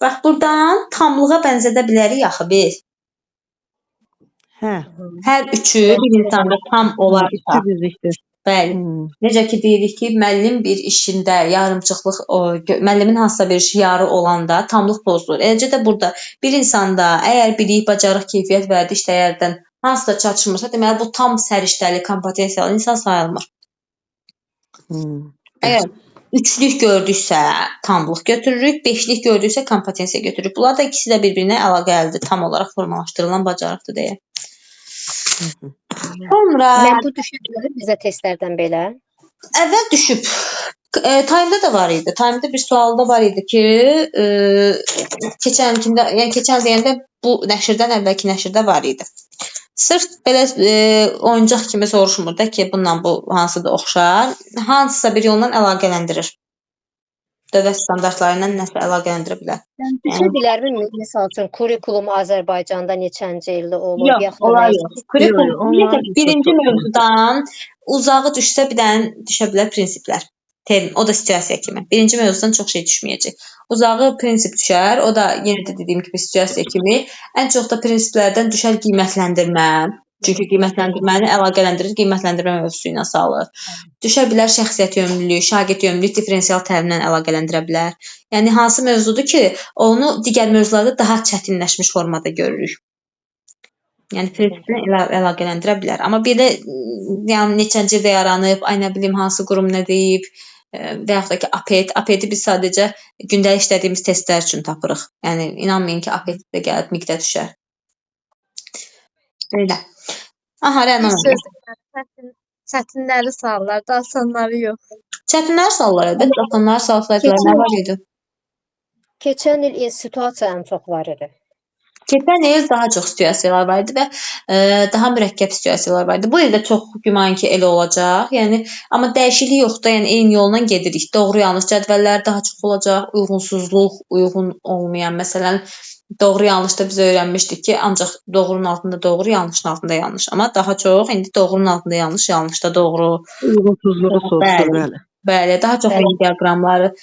Bax, buradan tamlığa bənzədə bilərik axı biz. Hər üçü bir insanda tam olarsa. Bəli. Necə ki deyirik ki, müəllim bir işində yarımçıqlıq, müəllimin hansısa bir işi yarı olanda tamlıq pozulur. Eləcə də burada bir insanda əgər bilik, bacarıq, keyfiyyət, vərdiş dəyərdən hansısa çatışmırsa, deməli bu tam səriştəli, kompetensiyalı insan sayılmır. Əgər 3lük gördüksə tamlıq götürürük, 5lik gördüksə kompetensiya götürürük. Bunlar da ikisi də bir-birinə əlaqəlidir, tam olaraq formalaşdırılan bacarıqdır deyə. Sonra mən bu düşüb bizə testlərdən belə. Əvvəl düşüb. Time'da da var idi. Time'da bir sualda var idi ki, keçən deyəndə bu nəşrdən əvvəlki nəşrdə var idi. Sırf belə oyuncaq kimi soruşmur da ki, bununla bu hansıdır oxşar. Hansısa bir yolla əlaqələndirir. dövlət standartları ilə nəsə əlaqələndirə bilər. Düşə bilərmi, misal üçün, kurikulum Azərbaycanda neçənci ildə olub, Yox, yaxud da onlar nəyisə? yox. Kurikulum, onlar ümumiyyətlə birinci mövzudan uzağı düşsə bir dənə düşə bilər prinsiplər. Term, o da situasiya kimi. Birinci mövzudan çox şey düşməyəcək. Uzağı prinsip düşər, o da yenə də dediyim kimi situasiya kimi. Ən çox da prinsiplərdən düşər qiymətləndirmə. Çünki qiymətləndirməni əlaqələndirir, qiymətləndirmə mövzusu ilə salır. Düşə bilər şəxsiyyət yönümlülük, şagird yönümlülük differensial təlimlə əlaqələndirə bilər. Yəni hansı mövzudur ki, onu digər mövzularda daha çətinləşmiş formada görürük. Yəni prinsiplə əlaqələndirə bilər. Amma bir də yəni neçənci ildə yaranıb, ay nə bilim hansı qurum nə deyib və yaxud da ki APET-i biz sadəcə gündəlik işlədiyimiz testlər üçün tapırıq. Yəni inanmayın ki, APET-də gəlib miqdə düşər. Belə. Aha, Rəna. Çətinləri suallar, da asanları yox. Çətinlər suallar, əlbəttə, asanlar suallar nə var idi? Keçən il situasiya ən çox var idi. Keçən il daha çox situasiyalar var idi və daha mürəkkəb situasiyalar var idi. Bu il də çox güman ki, elə olacaq. Yəni amma dəyişiklik yoxdur. Yəni eyni yolla gedirik. Doğru yanlış cədvəllər daha çox olacaq. Uyğunsuzluq, uyğun olmayan, məsələn, doğru yanlışda biz öyrənmişdik ki, ancaq doğrunun altında doğru, yanlışın altında yanlış. Amma daha çox indi doğrunun altında yanlış, yanlışda doğru. Uyğunsuzluğu soruşur, bəli. Bəli, daha çox Venn diaqramları.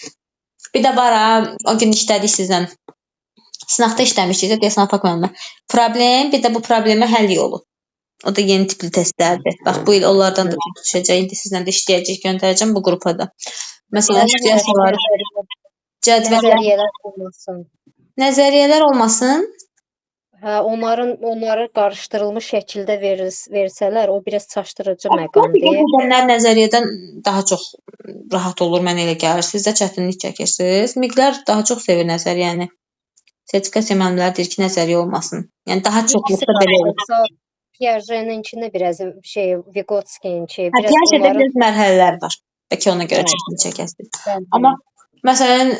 Bir də var ha, o gün işlədik sizlə. Sınaqda işləmişdik, deyəsən Afaq müəllimə. Problem, bir də bu problemə həll yolu. O da yeni tipli testlərdir. Bax, bu il onlardan da düşəcək. İndi sizlə də işləyəcək, göndərəcəm bu qrupa da. Məsələn, situasiyaları, Nəzəriyyələr olmasın. Nəzəriyyələr olmasın. Hə, onları qarışdırılmış şəkildə versələr, o biraz çaşdırıcı məqamdır. Nəzəriyyələr nəzəriyyədən daha çox rahat olur, mənə elə gəlir. Siz də çətinlik çəkirsiniz. Miqlər daha çox sevir nəzəriyyəni. Sertifikasiya müəllimləri deyir ki, nəzəriyyə olmasın. Yəni daha çoxluqda belə olur. Piaget'inki biraz Vygotsky-inki biraz Piaget'də biraz mərhələlər var. Bəlkə ona görə çətinlik çəkəsiniz. Amma məsələn,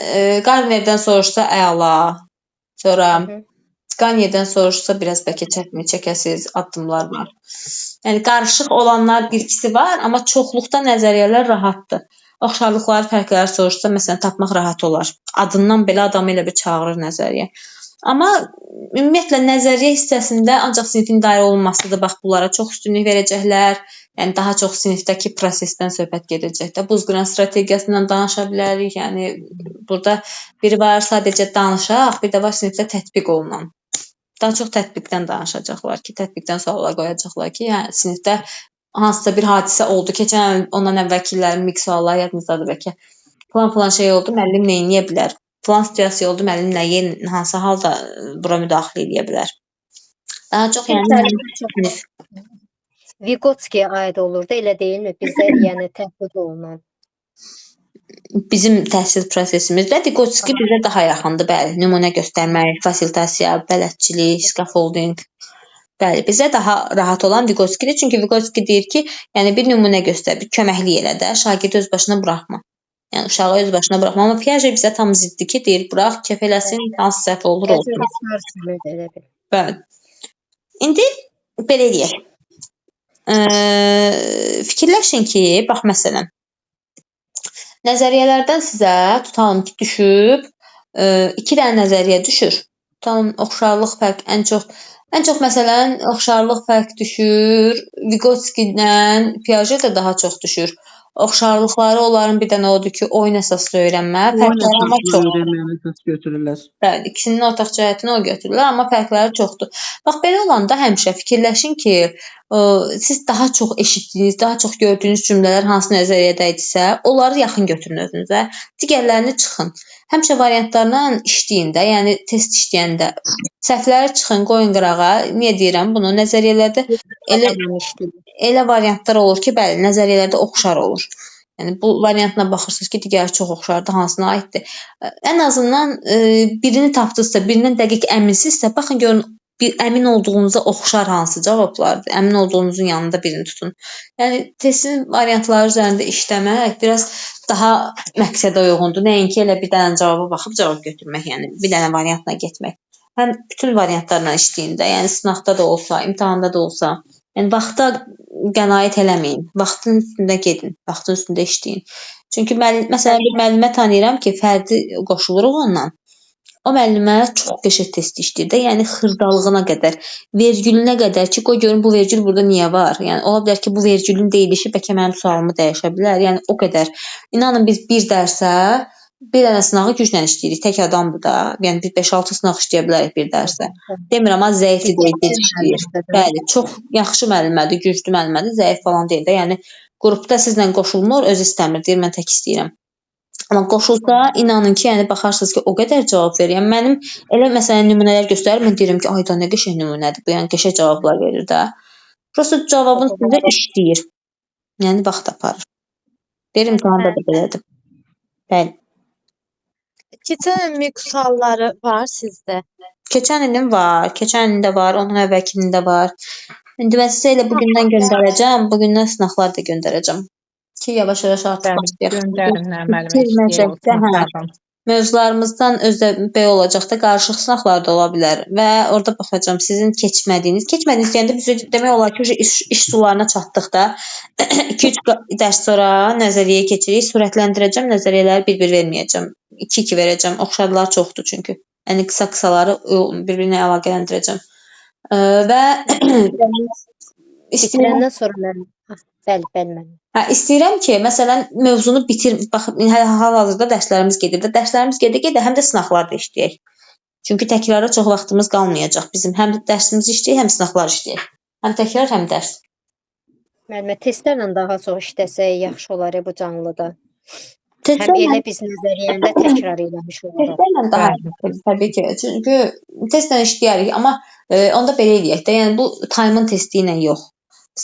Garnerdən soruşsa əla. Sonra Ganiyədən soruşsa biraz bəlkə çətinlik çəkəsiniz, addımlar var. Yəni qarışıq olanlar bir-ikisi var, amma çoxluqda nəzəriyyələr rahatdır. Oxşarlıqları, fərqləri soruşsa, məsələn, tapmaq rahat olar. Adından belə adamı elə bir çağırır nəzəriyyə. Amma ümumiyyətlə nəzəriyyə hissəsində ancaq sinifin dairə olunmasıdır. Bax, bunlara çox üstünlük verəcəklər. Yəni daha çox sinifdəki prosesdən söhbət gedəcək də. Buzqıran strategiyasından danışa bilərik. Yəni burada biri var sadəcə danışaq, bir də var sinifdə tətbiq olunan. Daha çox tətbiqdən danışacaqlar ki, tətbiqdən suallar qoyacaqlar ki, yəni sinifdə hansısa bir hadisə oldu. Keçən ondan əvvəlki illərin mix sualları yadınızdadır bəlkə. Falan şey oldu, müəllim nə edə bilər? Falan situasiya oldu, müəllim nə hansı halda bura müdaxilə edə bilər? Daha çox yəni Vygotsky-yə aid olurdu, elə deyilmi? Bizdə yəni tətbiq olunan. Bizim təhsil prosesimizdə Vygotsky bizə daha yaxındır, bəli. Nümunə göstərmək, fasilitasiya, bələdçilik, scaffolding. Bəli, bizə daha rahat olan Vygotsky-dir. Çünki Vygotsky deyir ki, yəni bir nümunə göstər, bir köməklik elə də, şagirdi öz başına buraxma. Yəni uşağı öz başına buraxma. Amma Piaget bizə tam ziddir ki, deyir, burax, kef eləsin, hansı səhv olur, olsun. Bəli. İndi belə deyək. Fikirləşin ki, bax məsələn, nəzəriyyələrdən sizə tutalım ki, düşüb 2 dənə nəzəriyyə düşür. Tutalım, oxşarlıq fərq ən çox məsələn, oxşarlıq fərq düşür. Vygotsky-dən Piaget də daha çox düşür. Oxşarlıqları onların bir dənə odur ki, oyun əsaslı öyrənmə, fərqləri amma çox götürürlər. Bəli, ikisinin ortaq cəhətini o götürürlər, amma fərqləri çoxdur. Bax belə olanda həmişə fikirləşin ki, siz daha çox eşitdiyiniz, daha çox gördüyünüz cümlələr hansı nəzəriyyədə idisə, onları yaxın götürün özünüzə, digərlərini çıxın. Həmişə variantlarla işləyin də, yəni test işləyəndə səhvləri çıxın, qoyun qırağa. Niyə deyirəm bunu? Nəzəriyyələrdə elə variantlar olur ki, bəli, nəzəriyyələrdə oxşar olur. Yəni bu variantına baxırsınız ki, digəri çox oxşardır, hansına aiddir. Ən azından birini tapdınızsa, birindən dəqiq əminsizsə, baxın görün bir əmin olduğunuza oxşar hansı cavablardır. Əmin olduğunuzun yanında birini tutun. Yəni testin variantları üzərində işləmək biraz daha məqsədə uyğundur. Nəinki elə bir dənə cavaba baxıb cavab götürmək, yəni bir dənə variantla getmək. Həm bütün variantlarla işləyin də, yəni sınaqda da olsa, imtahanda da olsa. Yəni vaxta qənaət eləməyin. Vaxtın üstündə gedin, vaxtın üstündə işləyin. Çünki məsələn bir müəllimə tanıyıram ki, fərdi qoşuluruq onunla. O müəllimə çox qəşəng test işləyir də, yəni xırdalığına qədər, vergülünə qədər ki, qoy görüm bu vergül burada niyə var? Yəni ola bilər ki, bu vergülün deyilişi bəlkə mənim sualımı dəyişə bilər. Yəni o qədər. İnanın biz bir dərsə bir dənə sınağı güclə işləyirik. Tək adamdır da. Yəni biz 5-6 sınaq işləyə bilərik bir dərsə. Demirəm ha, zəif deyil, gec işləyir. Bəli, çox yaxşı müəllimədir, güclü müəllimədir, zəif falan deyil də. Yəni qrupda sizlə qoşulmur, özü istəmir, deyir mən tək istəyirəm. Amma qoşulsa, inanın ki, yəni baxarsınız ki, o qədər cavab verir. Yəni mənim elə məsələn nümunələr göstərir, mən deyirəm ki, ay da nə qəşəng nümunədir bu, yəni qəşəng cavablar verir də. Prosta cavabın üstündə işləyir. Yəni vaxt aparır. Deyirəm imtahanda da belədir. Bəli. Keçən illik sualları var sizdə. Keçən ilin var, keçən ilin də var, onun əvvəlkinin də var. İndi mən sizə elə bugündən göndərəcəm, bugündən sınaqlar da göndərəcəm. Ki yavaş-yavaş artıq başlayaq. Göndərin, müəllimə istəyir. Mövzularımızdan özdə B olacaqda qarışıq sınaqlar da ola bilər və orada baxacağam sizin keçmədiyiniz deyəndə biz demək olar ki, iş sularına çatdıqda 2-3 dərs sonra nəzəriyyəyə keçirik, sürətləndirəcəm, nəzəriyyələri bir-bir verməyəcəm. 2-2 verəcəm. Oxşarlar çoxdur çünki. Yəni qısa-qısaları bir-birinə əlaqələndirəcəm. Və bitirəndən sonra mən bəli. İstəyirəm ki, məsələn, mövzunu bitir. Bax, hal-hazırda dərslərimiz gedir də, həm də sınaqlar da işləyək. Çünki təkrara çox vaxtımız qalmayacaq bizim. Həm dərsimizi işləyək, həm sınaqlar işləyək. Həm təkrar, həm dərs. Müəllimə, testlərlə daha çox işləsək yaxşı olar bu canlıda. Həm elə biz nəzəriyyəndə təkrar eləmiş oluruq. Testlərlə daha təbii ki. Çünki testlə işləyərik, amma onda belə eləyək də, yəni bu Time'ın testi ilə yox,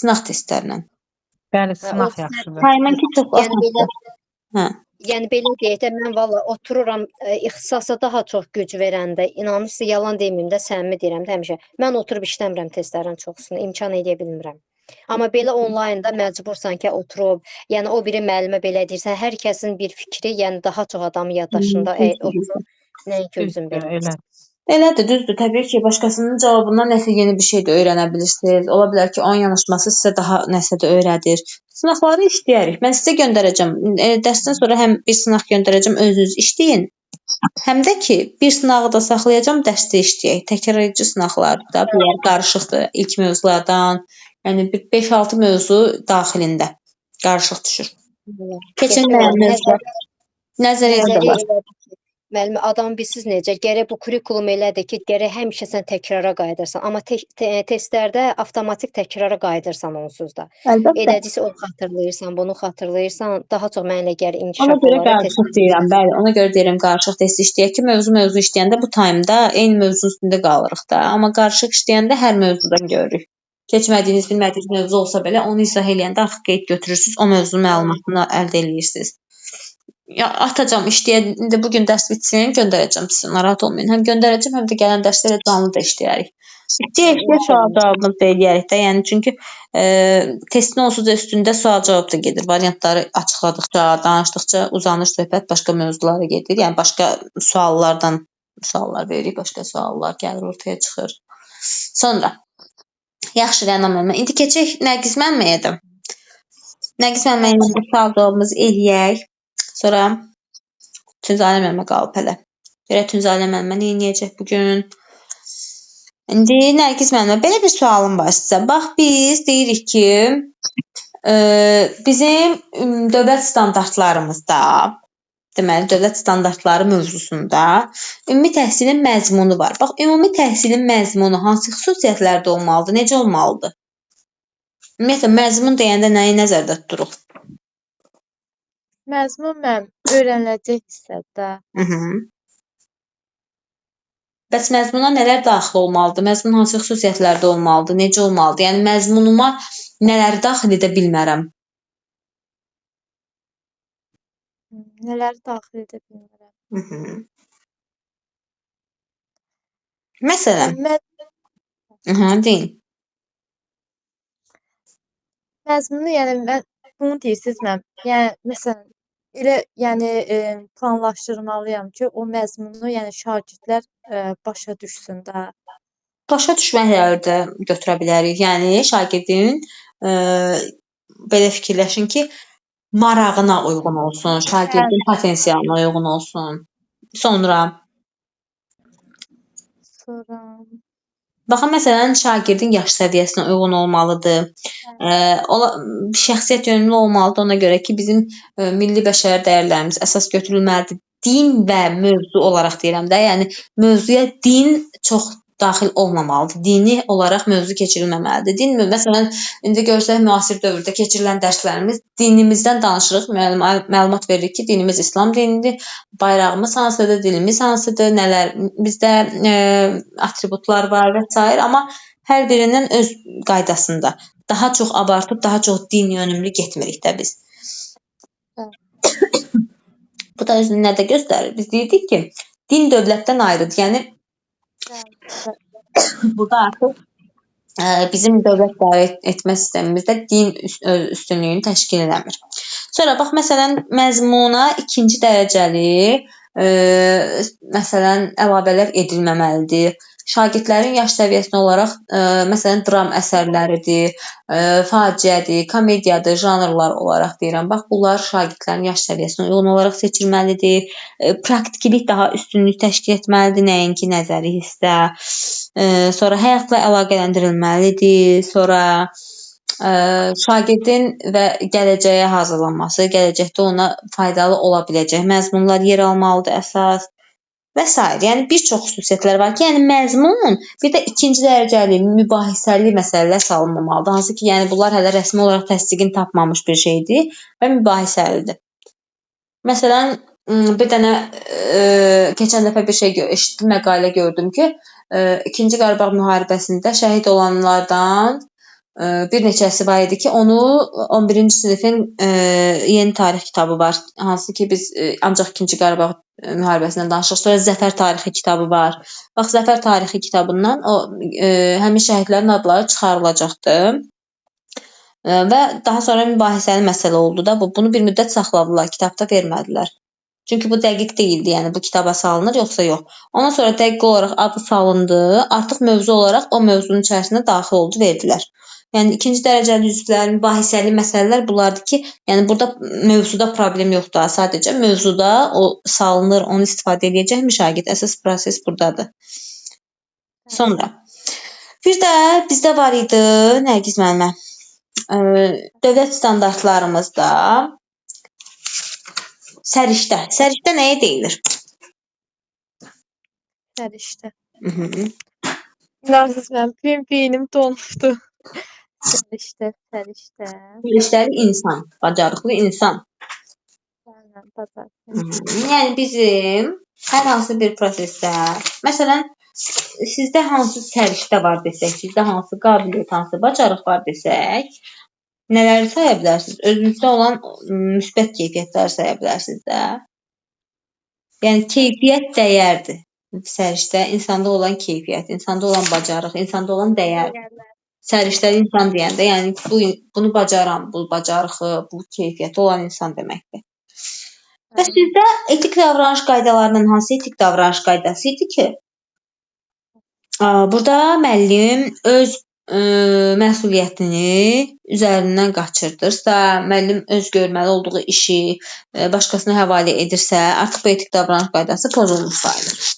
sınaq testlərlə. Bəli, sınaq yaxşıdır. Time'ınki çox asandır. Yəni belə deyək də, mən valla otururam ixtisasa daha çox güc verəndə, inanırsınız, yalan deməyim də, səmimi deyirəm də həmişə. Mən oturub işləmirəm testlərin çoxsunu, imkan edə bilmirəm. Amma belə onlaynda məcbursan ki, oturub, yəni o biri müəllimə belə deyirsən, hər kəsin bir fikri, yəni daha çox adamın yaddaşında oturub, nəinki özün belə. Elədir, düzdür. Təbii ki, başqasının cavabından nəsə yeni bir şey də öyrənə bilirsiniz. Ola bilər ki, onun yanaşması sizə daha nəsə də öyrədir. Sınaqları işləyərik. Mən sizə göndərəcəm. Dərsdən sonra həm bir sınaq göndərəcəm, özünüz işləyin. Həm də ki, bir sınağı da saxlayacağam, dərsdə işləyək. Təkrar edici sınaqlar da, bunlar qarışıqdır ilk mövzulardan. Yəni 5-6 mövzu daxilində qarışıq düşür. Keçən mövzular nəzəriyyədə var. Müəllimə, adam bilsiz necə, gərək bu kurikulum elədir ki, gərək həmişə sən təkrara qayıdırsan. Amma testlərdə avtomatik təkrara qayıdırsan onsuz da. Eləcəsə onu xatırlayırsan, bunu xatırlayırsan, daha çox mənlə gəlir inkişaf olar. Ona görə qarışıq deyirəm, bəli. Ona görə deyirəm qarışıq test işləyək ki, mövzu işləyəndə bu time'da eyni mövzunun üstündə qalırıq da. Amma qarışıq işləyəndə hər mövzudan görürük. Keçmədiyiniz, bilmədiyiniz mövzu olsa belə onu izah eləyəndə artıq qeyd götürürsüz, o mövzunun məlumatını əldə eləyirsiniz. Ya atacağam işləyəndə bu gün dərs bitsin, göndərəcəm sizə, narahat olmayın. Həm göndərəcəm, həm də gələn dərslərə canlı da işləyərik. İstəyə sual cavabını da eləyərik də, yəni çünki testin onsuz da üstündə sual cavab da gedir. Variantları açıqladıqca, danışdıqca uzanır söhbət, başqa mövzulara gedir. Yəni başqa suallar veririk, başqa suallar gəlir ortaya çıxır. Sonra yaxşı Rəna müəllimə, indi keçək Nərgiz müəlliməyə də. Nərgiz müəlliməyə bu sual cavabımızı eləyək. Sonra Tünzalə müəllimə qalıb hələ. Görək Tünzalə müəllimə nə edəcək bugün? İndi Nərgiz müəllimə, belə bir sualım var sizə. Bax, biz deyirik ki, bizim dövlət standartlarımızda, deməli, dövlət standartları mövzusunda ümumi təhsilin məzmunu var. Bax, ümumi təhsilin məzmunu hansı xüsusiyyətlərdə olmalıdır, necə olmalıdır? Ümumiyyətlə, məzmun deyəndə nəyi nəzərdə tuturuq? Məzmun öyrəniləcək hissədə. Bəs məzmuna nələr daxil olmalıdır? Məzmun hansı xüsusiyyətlərdə olmalıdır? Necə olmalıdır? Yəni məzmunuma nələri daxil edə bilmərəm? Nələri daxil edə bilmərəm? Məsələn? Deyin. Məzmunu, yəni mən bunu deyirsiniz mən. Yəni məsələn elə planlaşdırmalıyam ki, o məzmunu yəni şagirdlər başa düşsün də. Başa düşməkləri də götürə bilərik. Yəni şagirdin belə fikirləşin ki, marağına uyğun olsun, şagirdin potensialına uyğun olsun. Sonra baxın, məsələn, şagirdin yaş səviyyəsinə uyğun olmalıdır. Şəxsiyyət yönümlü olmalıdır ona görə ki, bizim milli bəşəri dəyərlərimiz əsas götürülməlidir. Din və mövzu olaraq deyirəm də, yəni mövzuya din çox daxil olmamalıdır. Dini olaraq mövzu keçirilməməlidir. Din, məsələn, indi görsək müasir dövrdə keçirilən dərslərimiz dinimizdən danışırıq, məlumat veririk ki, dinimiz İslam dinidir, bayrağımız hansıdır, dilimiz hansıdır, nələr bizdə atributlar var və s. Amma hər birinin öz qaydasında. Daha çox abartıb, daha çox din yönümlü getmirik də biz. Bu da özünü nədə göstərir? Biz deyirdik ki, din dövlətdən ayrıdır. Yəni burada artıq bizim dövlət idarə etmə sistemimizdə din üstünlüyünü təşkil eləmir. Sonra bax, məsələn, məzmuna ikinci dərəcəli məsələn, əlavələr edilməməlidir. Şagirdlərin yaş səviyyəsinə olaraq, məsələn, dram əsərləridir, faciədir, komediyadır, janrlar olaraq deyirəm. Bax, bunlar şagirdlərin yaş səviyyəsinə uyğun olaraq seçilməlidir. Praktiklik daha üstünlük təşkil etməlidir, nəinki nəzəri hissə. Sonra həyatla əlaqələndirilməlidir. Sonra şagirdin və gələcəyə hazırlanması, gələcəkdə ona faydalı ola biləcək məzmunlar yer almalıdır əsas. Və s. Yəni, bir çox xüsusiyyətlər var ki, yəni məzmun bir də ikinci dərəcəli, mübahisəli məsələlər salınmamalıdır. Hansı ki, yəni bunlar hələ rəsmi olaraq təsdiqini tapmamış bir şeydir və mübahisəlidir. Məsələn, bir dənə keçən dəfə bir şey eşitdim, məqalə gördüm ki, 2-ci Qarabağ müharibəsində şəhid olanlardan bir neçəsi var idi ki, onu 11-ci sinifin yeni tarix kitabı var. Hansı ki, biz ancaq 2-ci Qarabağ müharibəsindən danışırıq. Sonra Zəfər tarixi kitabı var. Bax, Zəfər tarixi kitabından o həmin şəhidlərin adları çıxarılacaqdı. Və daha sonra mübahisəli məsələ oldu da, bunu bir müddət saxladılar, kitabda vermədilər. Çünki bu dəqiq deyildi, yəni bu kitaba salınır, yoxsa yox. Ondan sonra dəqiq olaraq adı salındı, artıq mövzu olaraq o mövzunun içərisinə daxil oldu, verdilər. Yəni ikinci dərəcəli üzvlər, mübahisəli məsələlər bunlardır ki, yəni burada mövzuda problem yoxdur, sadəcə mövzuda o salınır, onu istifadə edəcək müşagird. Əsas proses buradadır. Sonra bir də bizdə var idi, Nərgiz müəllimə, dövlət standartlarımızda səriştə. Səriştə nəyə deyilir? Səriştə. İnansız mənim beynim donubdu. Səriştə. Səriştəli insan, bacarıqlı insan. Yəni bizim hər hansı bir prosesdə, məsələn, sizdə hansı səriştə var desək, sizdə hansı qabiliyyət, hansı bacarıq var desək, nələri saya bilərsiniz? Özünüzdə olan müsbət keyfiyyətləri saya bilərsiniz də. Yəni keyfiyyət dəyərdir. Səriştə insanda olan keyfiyyət, insanda olan bacarıq, insanda olan dəyər. Səriştəli insan deyəndə, yəni bunu bacaran, bu bacarığı, bu keyfiyyəti olan insan deməkdir. Və sizdə etik davranış qaydalarının hansı etik davranış qaydası idi ki, burada müəllim öz məsuliyyətini üzərindən qaçırdırsa, müəllim öz görməli olduğu işi başqasına həvalə edirsə, artıq bu etik davranış qaydası pozulmuş sayılır.